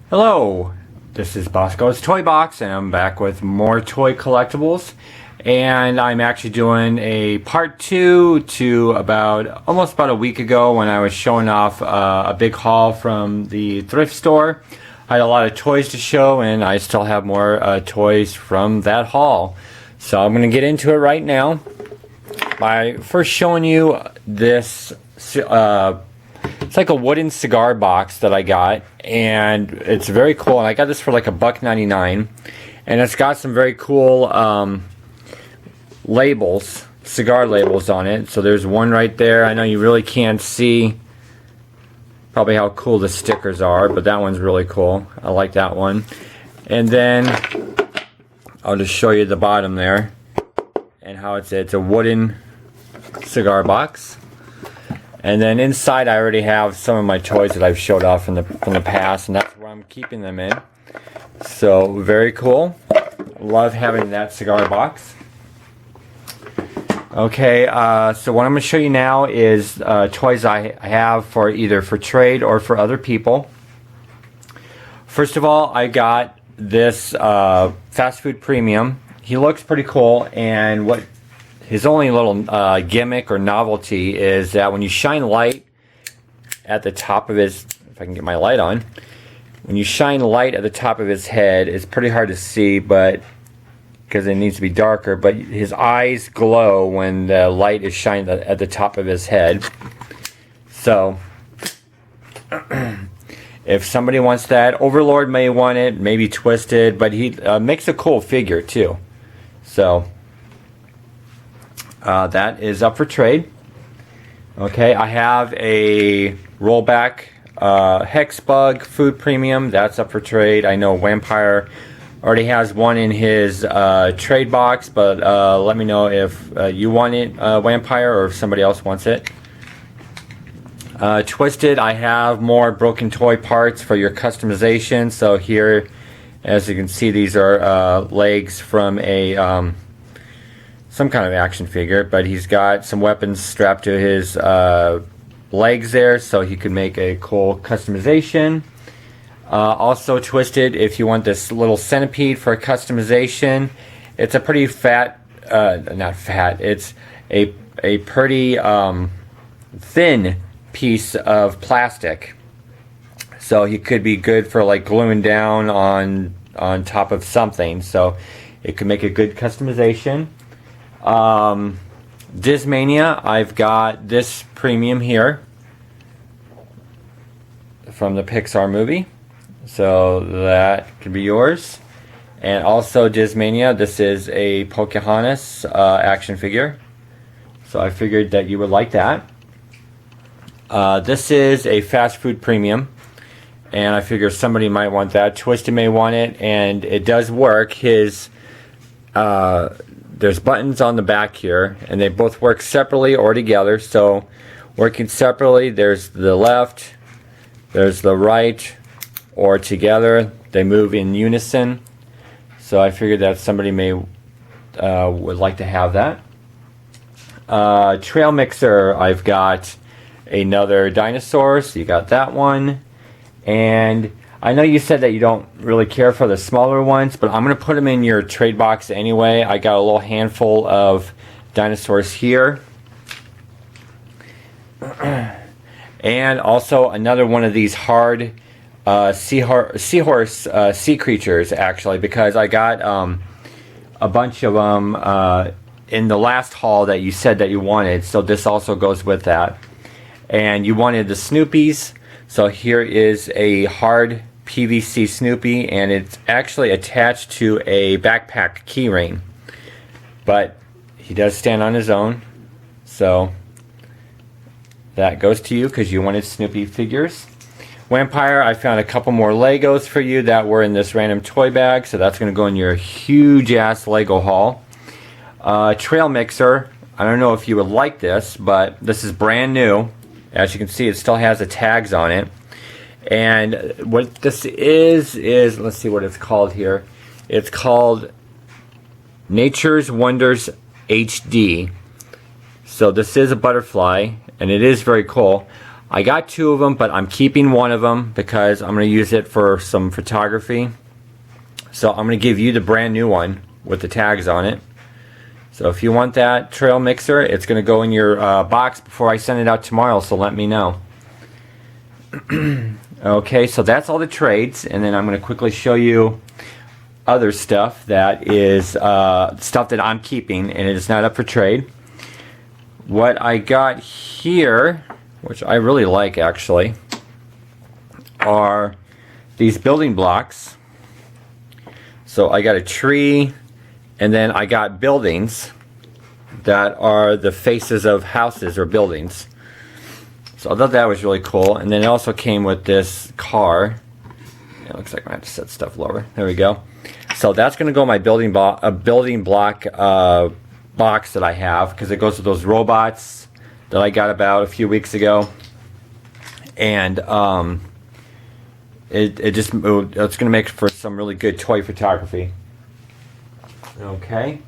Hello, this is Bosko's Toy Box, and I'm back with more toy collectibles. And I'm actually doing a part 2 to almost about a week ago when I was showing off a big haul from the thrift store. I had a lot of toys to show, and I still have more toys from that haul. So I'm going to get into it right now by first showing you this. It's like a wooden cigar box that I got, and it's very cool. And I got this for like $1.99, and it's got some very cool labels, cigar labels on it. So there's one right there. I know you really can't see probably how cool the stickers are, but that one's really cool. I like that one. And then I'll just show you the bottom there and how it's a wooden cigar box. And then inside I already have some of my toys that I've showed off from the past, and that's where I'm keeping them in. So very cool. Love having that cigar box. Okay, so what I'm going to show you now is toys I have for either for trade or for other people. First of all, I got this fast food premium. He looks pretty cool, and what his only little gimmick or novelty is that when you shine light at the top of his, if I can get my light on, when you shine light at the top of his head, it's pretty hard to see, but because it needs to be darker, but his eyes glow when the light is shined at the top of his head. So if somebody wants that, Overlord may want it, maybe Twisted, but he makes a cool figure too. So that is up for trade. Okay, I have a rollback Hex Bug Food Premium. That's up for trade. I know wmpyr already has one in his trade box, but let me know if you want it, wmpyr, or if somebody else wants it. Twisted, I have more broken toy parts for your customization. So here, as you can see, these are legs from a some kind of action figure, but he's got some weapons strapped to his legs there, so he could make a cool customization. Also Twisted, if you want this little centipede for customization, it's a pretty fat, not fat, it's a pretty thin piece of plastic. So he could be good for like gluing down on top of something, so it could make a good customization. Dismania, I've got this premium here from the Pixar movie, so that could be yours. And also Dismania, this is a Pocahontas action figure, so I figured that you would like that. This is a fast food premium, and I figure somebody might want that. Twisted may want it, and it does work. His there's buttons on the back here, and they both work separately or together. So working separately, there's the left, there's the right, or together they move in unison. So I figured that somebody may would like to have that. Trail Mixer, I've got another dinosaur, so you got that one. And I know you said that you don't really care for the smaller ones, but I'm going to put them in your trade box anyway. I got a little handful of dinosaurs here. And also another one of these hard seahorse sea creatures, actually, because I got a bunch of them in the last haul that you said that you wanted, so this also goes with that. And you wanted the Snoopies, so here is a hard PVC Snoopy, and it's actually attached to a backpack keyring, but he does stand on his own, so that goes to you because you wanted Snoopy figures. wmpyr, I found a couple more Legos for you that were in this random toy bag, so that's going to go in your huge ass Lego haul. Trail Mixer, I don't know if you would like this, but this is brand new. As you can see, it still has the tags on it. And what this is, let's see what it's called here. It's called Nature's Wonders HD. So this is a butterfly, and it is very cool. I got 2 of them, but I'm keeping one of them because I'm going to use it for some photography. So I'm going to give you the brand new one with the tags on it. So if you want that trail mixer, it's going to go in your box before I send it out tomorrow, so let me know. Okay, so that's all the trades, and then I'm going to quickly show you other stuff that is stuff that I'm keeping, and it is not up for trade. What I got here, which I really like actually, are these building blocks. So I got a tree, and then I got buildings that are the faces of houses or buildings. So I thought that was really cool. And then it also came with this car. It looks like I have to set stuff lower. There we go. So that's going to go in my building block box that I have, because it goes with those robots that I got about a few weeks ago. And it's going to make for some really good toy photography. Okay.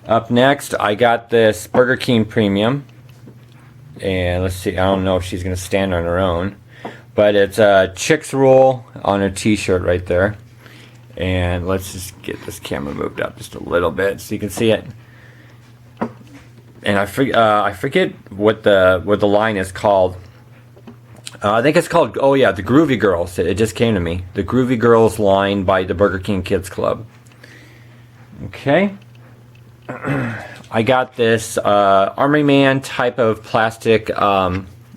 Up next, I got this Burger King Premium. And let's see, I don't know if she's going to stand on her own, but it's a Chicks Rule on her t-shirt right there. And let's just get this camera moved up just a little bit so you can see it. And I forget what the line is called. I think it's called, oh yeah, the Groovy Girls. It just came to me. The Groovy Girls line by the Burger King Kids Club. Okay. I got this Army Man type of plastic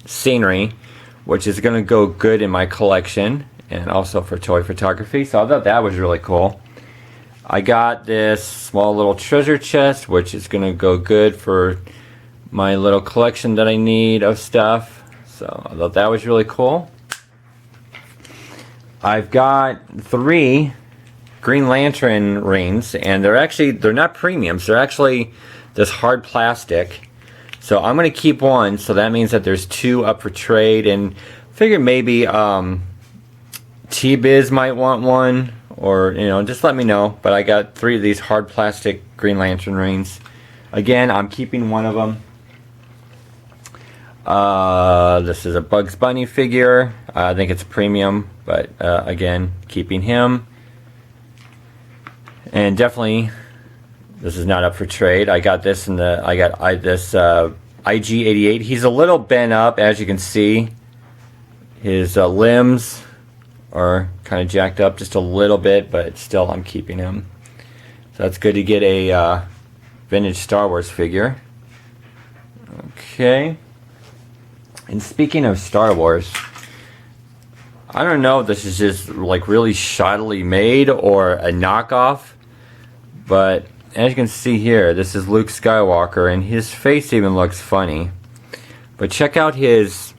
scenery, which is going to go good in my collection and also for toy photography. So I thought that was really cool. I got this small little treasure chest, which is going to go good for my little collection that I need of stuff. So I thought that was really cool. I've got 3 Green Lantern rings, and they're not premiums. They're actually this hard plastic. So I'm going to keep one, so that means that there's 2 up for trade, and figure maybe T-Biz might want one, or just let me know. But I got 3 of these hard plastic Green Lantern rings. Again, I'm keeping one of them. This is a Bugs Bunny figure. I think it's premium, but again, keeping him. And definitely, this is not up for trade. I got this this IG-88. He's a little bent up, as you can see. His limbs are kind of jacked up just a little bit, but still, I'm keeping him. So that's good to get a vintage Star Wars figure. Okay. And speaking of Star Wars, I don't know if this is just like really shoddily made or a knockoff, but as you can see here, this is Luke Skywalker, and his face even looks funny. But check out his,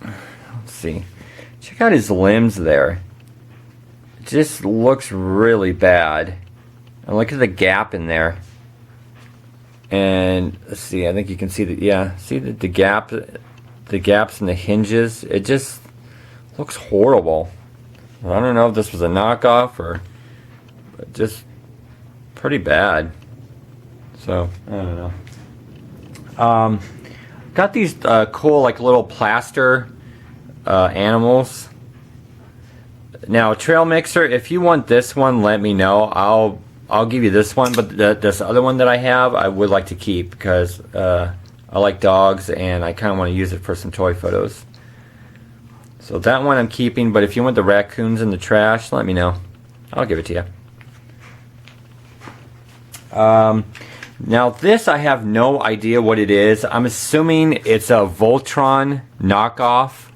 let's see, check out his limbs there. It just looks really bad. And look at the gap in there. And let's see, I think you can see that, yeah, see the gap, the gaps in the hinges. It just looks horrible. I don't know if this was a knockoff or just pretty bad. So I don't know. Got these cool like little plaster animals. Now trail mixer, if you want this one, let me know. I'll give you this one, but this other one that I have, I would like to keep because I like dogs and I kind of want to use it for some toy photos. So that one I'm keeping, but if you want the raccoons in the trash, let me know. I'll give it to you. Now this I have no idea what it is. I'm assuming it's a Voltron knockoff,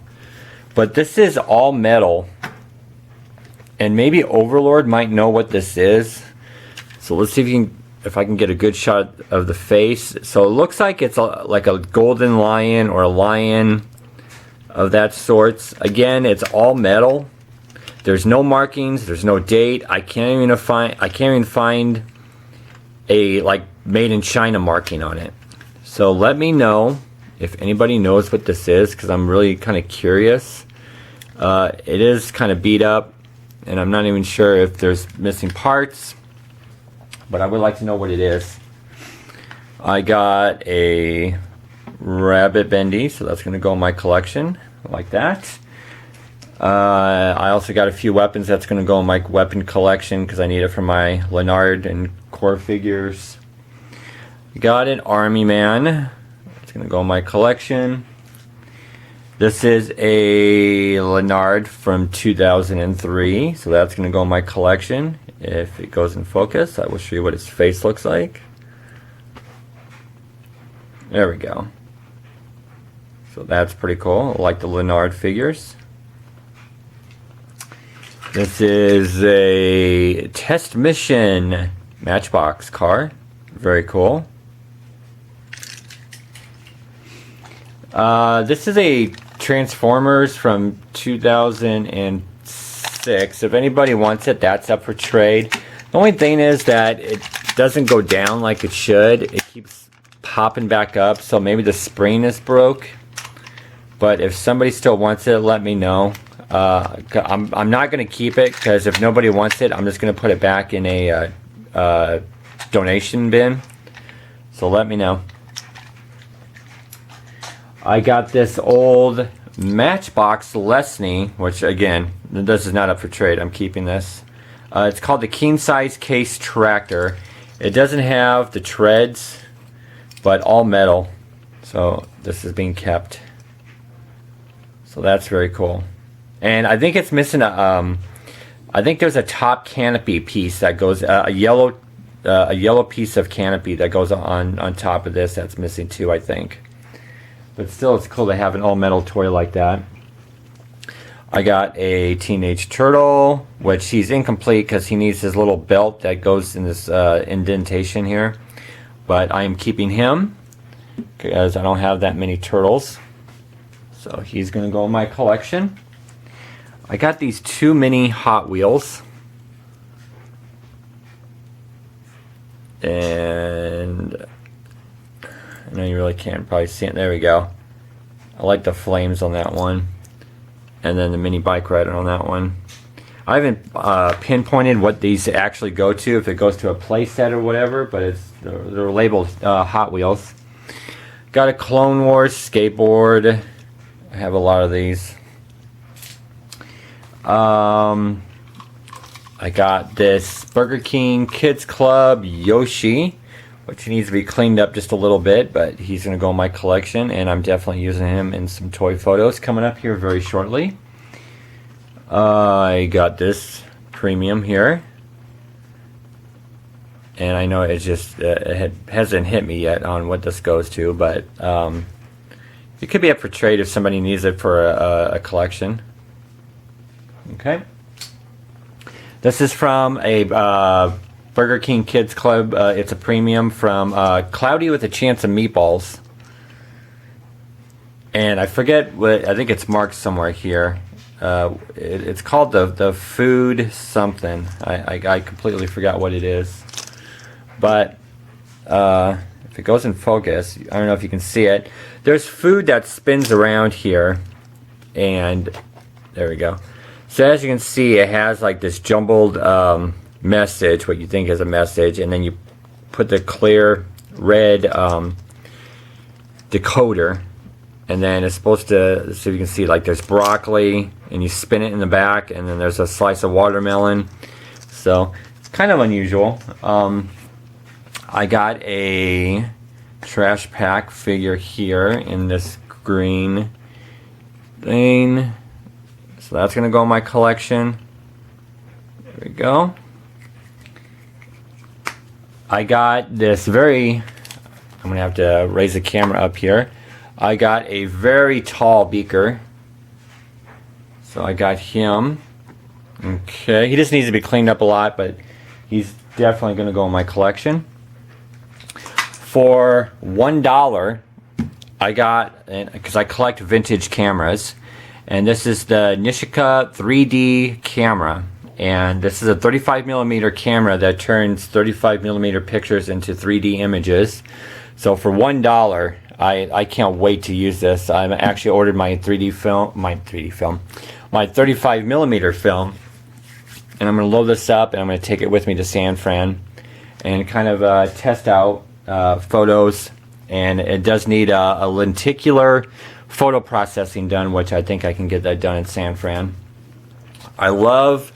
but this is all metal. And maybe Overlord might know what this is. So let's see if I can get a good shot of the face. So it looks like it's like a golden lion or a lion of that sorts. Again, it's all metal. There's no markings. There's no date. I can't even find a like made in China marking on it. So let me know if anybody knows what this is, because I'm really kind of curious. It is kind of beat up, and I'm not even sure if there's missing parts, but I would like to know what it is. I got a rabbit bendy, so that's going to go in my collection like that. I also got a few weapons that's going to go in my weapon collection because I need it for my Leonard and core figures. Got an Army Man. It's going to go in my collection. This is a Leonard from 2003, so that's going to go in my collection. If it goes in focus, I will show you what his face looks like. There we go. So that's pretty cool. I like the Leonard figures. This is a test mission Matchbox car. Very cool. This is a Transformers from 2006. If anybody wants it, that's up for trade. The only thing is that it doesn't go down like it should. It keeps popping back up, so maybe the spring is broke. But if somebody still wants it, let me know. I'm not going to keep it because if nobody wants it, I'm just going to put it back in a donation bin. So let me know. I got this old Matchbox Lesney, which again, this is not up for trade. I'm keeping this. It's called the King Size Case Tractor. It doesn't have the treads, but all metal. So this is being kept. So that's very cool. And I think it's missing a. I think there's a top canopy piece that goes a yellow piece of canopy that goes on top of this. That's missing too, I think. But still, it's cool to have an all-metal toy like that. I got a Teenage Turtle, which he's incomplete because he needs his little belt that goes in this indentation here. But I am keeping him because I don't have that many turtles. So he's going to go in my collection. I got these two mini Hot Wheels. And I know you really can't probably see it. There we go. I like the flames on that one. And then the mini bike rider on that one. I haven't pinpointed what these actually go to, if it goes to a play set or whatever, but they're labeled Hot Wheels. Got a Clone Wars skateboard. I have a lot of these. I got this Burger King Kids Club Yoshi, which needs to be cleaned up just a little bit, but he's going to go in my collection, and I'm definitely using him in some toy photos coming up here very shortly. I got this premium here, and I know it just hasn't hit me yet on what this goes to, but it could be up for trade if somebody needs it for a collection. Okay. This is from a Burger King Kids Club. It's a premium from Cloudy with a Chance of Meatballs. And I forget what, I think it's marked somewhere here. It's called the food something. I completely forgot what it is. But if it goes in focus, I don't know if you can see it. There's food that spins around here. And there we go. So as you can see, it has like this jumbled message, what you think is a message, and then you put the clear red decoder, and then it's supposed to, so you can see like there's broccoli, and you spin it in the back, and then there's a slice of watermelon. So it's kind of unusual. I got a trash pack figure here in this green thing. So that's going to go in my collection. There we go. I got this I'm going to have to raise the camera up here. I got a very tall beaker. So I got him. Okay, he just needs to be cleaned up a lot, but he's definitely going to go in my collection. For $1, I got, because I collect vintage cameras, and this is the Nishika 3D camera, and this is a 35mm camera that turns 35mm pictures into 3D images. So for $1, I can't wait to use this. I actually ordered my 35mm film, and I'm going to load this up, and I'm going to take it with me to San Fran and kind of test out photos and it does need a lenticular photo processing done, which I think I can get that done in San Fran. I love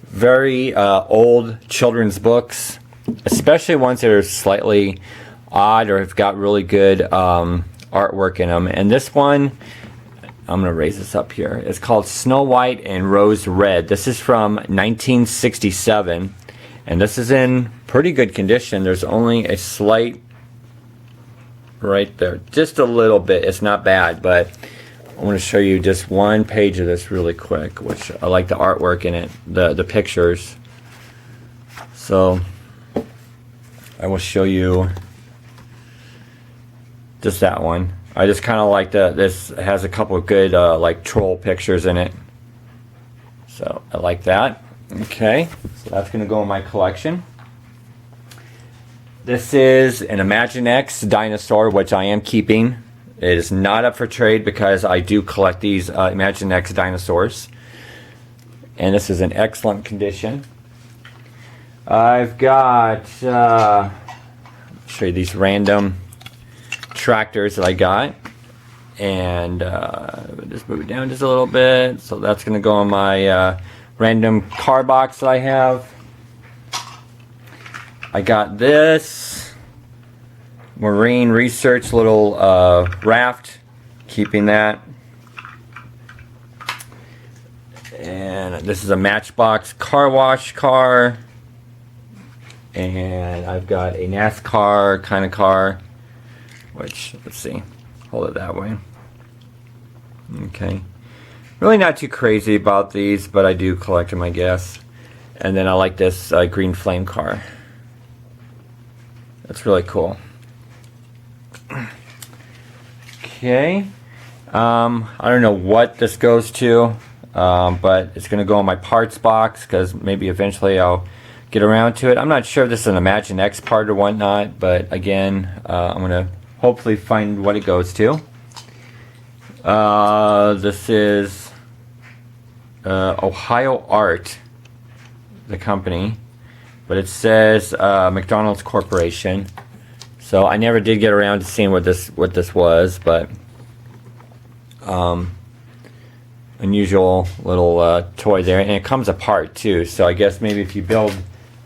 very old children's books, especially ones that are slightly odd or have got really good artwork in them. And this one, I'm going to raise this up here. It's called Snow White and Rose Red. This is from 1967, and this is in pretty good condition. There's only a slight right there, just a little bit. It's not bad, but I want to show you just one page of this really quick, which I like the artwork in it, the pictures. So I will show you just that one. I just kind of like this has a couple of good like troll pictures in it. So I like that. Okay, so that's going to go in my collection. This is an Imaginext dinosaur, which I am keeping. It is not up for trade because I do collect these Imaginext dinosaurs. And this is in excellent condition. I've got, show you these random tractors that I got. And just move it down just a little bit. So that's going to go on my random car box that I have. I got this marine research little raft, keeping that. And this is a Matchbox car wash car. And I've got a NASCAR kind of car, which, let's see, hold it that way. Okay. Really not too crazy about these, but I do collect them, I guess. And then I like this green flame car. That's really cool. Okay. I don't know what this goes to, but it's going to go in my parts box because maybe eventually I'll get around to it. I'm not sure if this is an Imaginext part or whatnot, but again, I'm going to hopefully find what it goes to. This is Ohio Art, the company. But it says McDonald's Corporation, so I never did get around to seeing what this was, but unusual little toy there, and it comes apart too. So I guess maybe if you build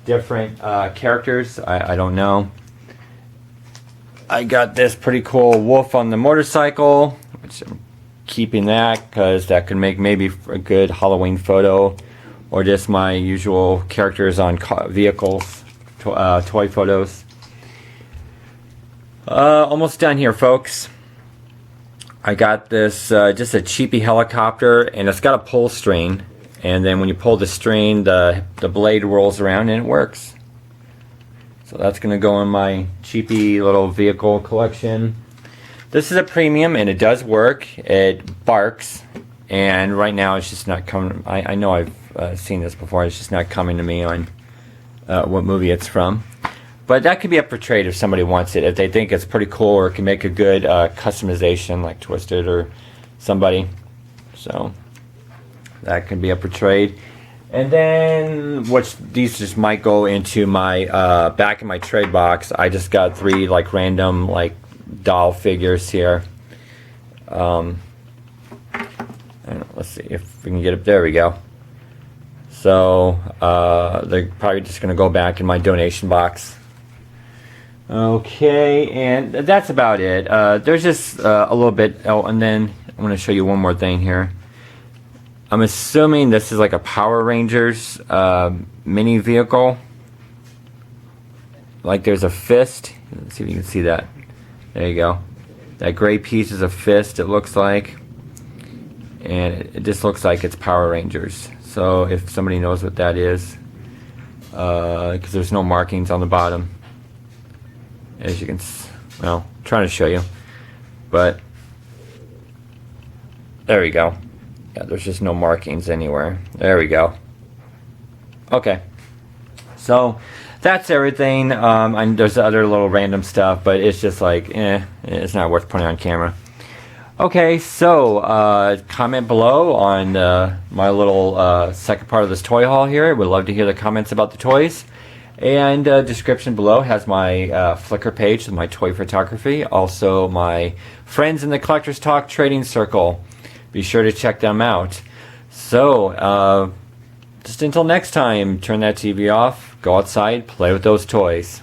different characters, I don't know. I got this pretty cool wolf on the motorcycle, which I'm keeping that because that could make maybe a good Halloween photo. Or just my usual characters on vehicles, toy photos. Almost done here, folks. I got this, just a cheapy helicopter, and it's got a pull string. And then when you pull the string, the blade rolls around and it works. So that's going to go in my cheapy little vehicle collection. This is a premium, and it does work. It barks. And right now it's just not coming. I know I've seen this before. It's just not coming to me on what movie it's from. But that could be up for trade if somebody wants it. If they think it's pretty cool or can make a good customization like Twisted or somebody. So that can be up for trade. And then, which these just might go into my back in my trade box. I just got 3 like random like doll figures here. Let's see if we can get up. There we go. So they're probably just going to go back in my donation box. Okay, and that's about it. There's just a little bit. Oh, and then I'm going to show you one more thing here. I'm assuming this is like a Power Rangers mini vehicle. Like there's a fist. Let's see if you can see that. There you go. That gray piece is a fist, it looks like. And it just looks like it's Power Rangers. So if somebody knows what that is, because there's no markings on the bottom, as you can, well, I'm trying to show you, but there we go. Yeah, there's just no markings anywhere. There we go. Okay, so that's everything. And there's other little random stuff, but it's just like, it's not worth putting on camera. Okay, so comment below on my little second part of this toy haul here. We'd love to hear the comments about the toys. And description below has my Flickr page with my toy photography. Also my Friends in the Collectors Talk Trading Circle. Be sure to check them out. So, just until next time, turn that TV off, go outside, play with those toys.